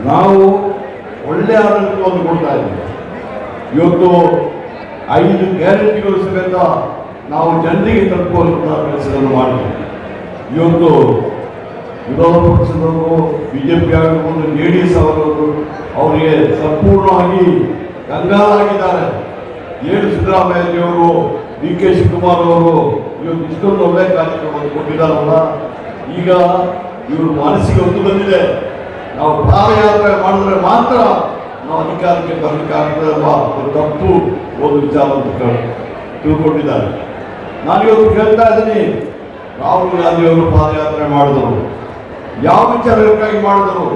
ನಾವು ಒಳ್ಳೆಯ ಆಡಳಿತವನ್ನು ಕೊಡ್ತಾ ಇದ್ದೀವಿ. ಇವತ್ತು 5 ಗ್ಯಾರಂಟಿಗಳು ಸಮೇತ ನಾವು ಜನರಿಗೆ ತಲುಪುವಂಥ ಕೆಲಸವನ್ನು ಮಾಡಿದ್ದೀವಿ. ಇವತ್ತು ವಿರೋಧ ಪಕ್ಷದವರು ಬಿಜೆಪಿ ಆಗಿರ್ಬೋದು, JDS ಅವರು ಅವರಿಗೆ ಸಂಪೂರ್ಣವಾಗಿ ಕಂಗಾಲಾಗಿದ್ದಾರೆ. ಏನು ಸಿದ್ದರಾಮಯ್ಯವರು, DK ಶಿವಕುಮಾರ್ ಅವರು ಇವತ್ತು ಇಷ್ಟೊಂದು ಒಳ್ಳೆಯ ಕಾರ್ಯಕ್ರಮವನ್ನು ಕೊಟ್ಟಿದ್ದಾರಲ್ಲ, ಈಗ ಇವರು ಮನಸ್ಸಿಗೆ ಒತ್ತು ಬಂದಿದೆ. ನಾವು ಪಾದಯಾತ್ರೆ ಮಾಡಿದ್ರೆ ಮಾತ್ರ ನಾವು ಅಧಿಕಾರಕ್ಕೆ ಬರಲಿಕ್ಕಾಗ್ತದೆ ಅಲ್ವಾ, ತಪ್ಪು ಒಂದು ವಿಚಾರ ಅಂತ ತಿಳ್ಕೊಂಡಿದ್ದಾರೆ. ನಾನಿವತ್ತು ಕೇಳ್ತಾ ಇದ್ದೀನಿ, ರಾಹುಲ್ ಗಾಂಧಿ ಅವರು ಪಾದಯಾತ್ರೆ ಮಾಡಿದರು, ಯಾವ ವಿಚಾರಕ್ಕಾಗಿ ಮಾಡಿದರು?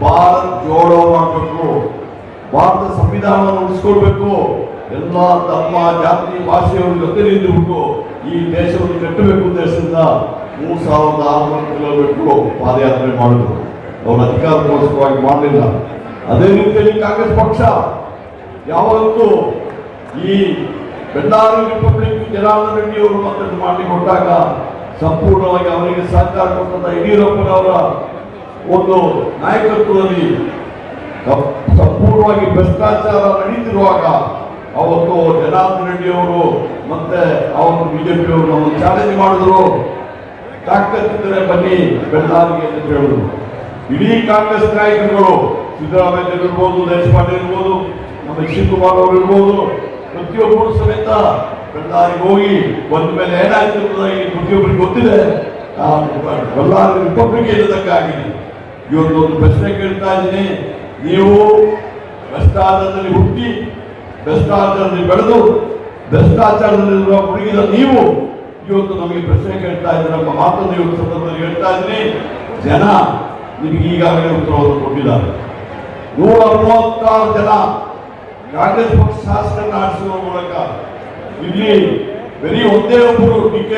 ಭಾರತ್ ಜೋಡೋ ಮಾಡಬೇಕು, ಭಾರತ ಸಂವಿಧಾನವನ್ನು ಉಳಿಸ್ಕೊಳ್ಬೇಕು, ಎಲ್ಲ ಧರ್ಮ ಜಾತಿ ಭಾಷೆಯವ್ರ ಜೊತೆ ನಿಂತುಬಿಟ್ಟು ಈ ದೇಶವನ್ನು ಕಟ್ಟಬೇಕು ಉದ್ದೇಶದಿಂದ 3600 ಕಿಲೋಮೀಟರ್ ಪಾದಯಾತ್ರೆ ಮಾಡಿದ್ರು. ಅವರು ಅಧಿಕಾರಕ್ಕೋಸ್ಕರವಾಗಿ ಮಾಡಲಿಲ್ಲ. ಅದೇ ರೀತಿಯಲ್ಲಿ ಕಾಂಗ್ರೆಸ್ ಪಕ್ಷ ಯಾವತ್ತೂ ಈ ಬೆಳ್ಳಾರಿ ರಿಪಬ್ಲಿಕ್ ಜನಾರ್ದನ ರೆಡ್ಡಿ ಅವರು ಮತ್ತೊಂದು ಮಾಡಿ ಕೊಟ್ಟಾಗ ಸಂಪೂರ್ಣವಾಗಿ ಅವರಿಗೆ ಸಹಕಾರ ಕೊಟ್ಟಂತ ಯಡಿಯೂರಪ್ಪನವರ ಒಂದು ನಾಯಕತ್ವದಲ್ಲಿ ಸಂಪೂರ್ಣವಾಗಿ ಭ್ರಷ್ಟಾಚಾರ ನಡೀತಿರುವಾಗ ಅವತ್ತು ಜನಾರ್ದನ ರೆಡ್ಡಿ ಅವರು ಮತ್ತೆ ಅವತ್ತು ಬಿಜೆಪಿ ಅವರು ನಾವು ಚಾಲೆಂಜ್ ಮಾಡಿದ್ರು. ತಾಕತ್ತಿದ್ದರೆ ಬನ್ನಿ ಬೆಳ್ಳಾರಿಗೆ ಅಂತ ಹೇಳಿದ್ರು. ಇಡೀ ಕಾಂಗ್ರೆಸ್ ನಾಯಕರುಗಳು, ಸಿದ್ದರಾಮಯ್ಯ ಇರ್ಬೋದು, ದೇಶಪಾಂಡೆ ಇರ್ಬೋದು, ನಮ್ಮ ಶಿವಕುಮಾರ್ ಅವರು ಇರ್ಬೋದು, ಪ್ರತಿಯೊಬ್ಬರು ಸಮೇತ ಬೆಳ್ಳಾರಿಗೆ ಹೋಗಿ ಬಂದ ಮೇಲೆ ಏನಾಯ್ತು ಈ ಪ್ರತಿಯೊಬ್ಬರಿಗೆ ಗೊತ್ತಿದೆ. ಬೆಳ್ಳಾರಿ ರಿಪಬ್ಲಿಕ್ ಇಲ್ಲದಕ್ಕಾಗಿದೆ. ಇವತ್ತು ಒಂದು ಪ್ರಶ್ನೆ ಕೇಳ್ತಾ ಇದ್ದೀನಿ, ನೀವು ಭ್ರಷ್ಟಾಚಾರದಲ್ಲಿ ಹುಟ್ಟಿ ಭ್ರಷ್ಟಾಚಾರದಲ್ಲಿ ಬೆಳೆದು ಭ್ರಷ್ಟಾಚಾರದಲ್ಲಿರುವ ಹುಡುಗಿದ ನೀವು ಇವತ್ತು ನಮಗೆ ಪ್ರಶ್ನೆ ಕೇಳ್ತಾ ಇದ್ದೀರ. ನಮ್ಮ ಮಾತನ್ನು ಇವತ್ತು ಸಂದರ್ಭದಲ್ಲಿ ಹೇಳ್ತಾ ಇದ್ದೀನಿ, ಜನ ನಿಮಗೆ ಈಗಾಗಲೇ ಉತ್ತರವನ್ನು ಕೊಟ್ಟಿದ್ದಾರೆ. 136 ಜನ ಕಾಂಗ್ರೆಸ್ ಪಕ್ಷ ಶಾಸಕರನ್ನು ಆರಿಸುವ ಮೂಲಕ ಇಲ್ಲಿ ಬರೀ ಒಂದೇ ಒಬ್ಬರು DK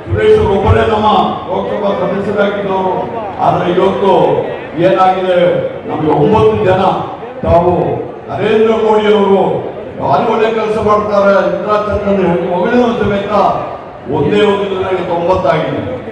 ಸುರೇಶ್ ಒಬ್ಬರೇ ನಮ್ಮ ಲೋಕಸಭಾ ಸದಸ್ಯರಾಗಿದ್ದವರು. ಆದರೆ ಇವತ್ತು ಏನಾಗಿದೆ, ನಮಗೆ 9 ಜನ ತಾವು ನರೇಂದ್ರ ಮೋದಿ ಅವರು ಭಾರಿ ಒಳ್ಳೆ ಕೆಲಸ ಮಾಡ್ತಾರೆ, ಇಂದಿರಾ ಚಂದ್ರನ್ ಮಗಳಿನ ಸಮೇತ ಒಂದೇ ಒಂದು 90 ಆಗಿದೆ.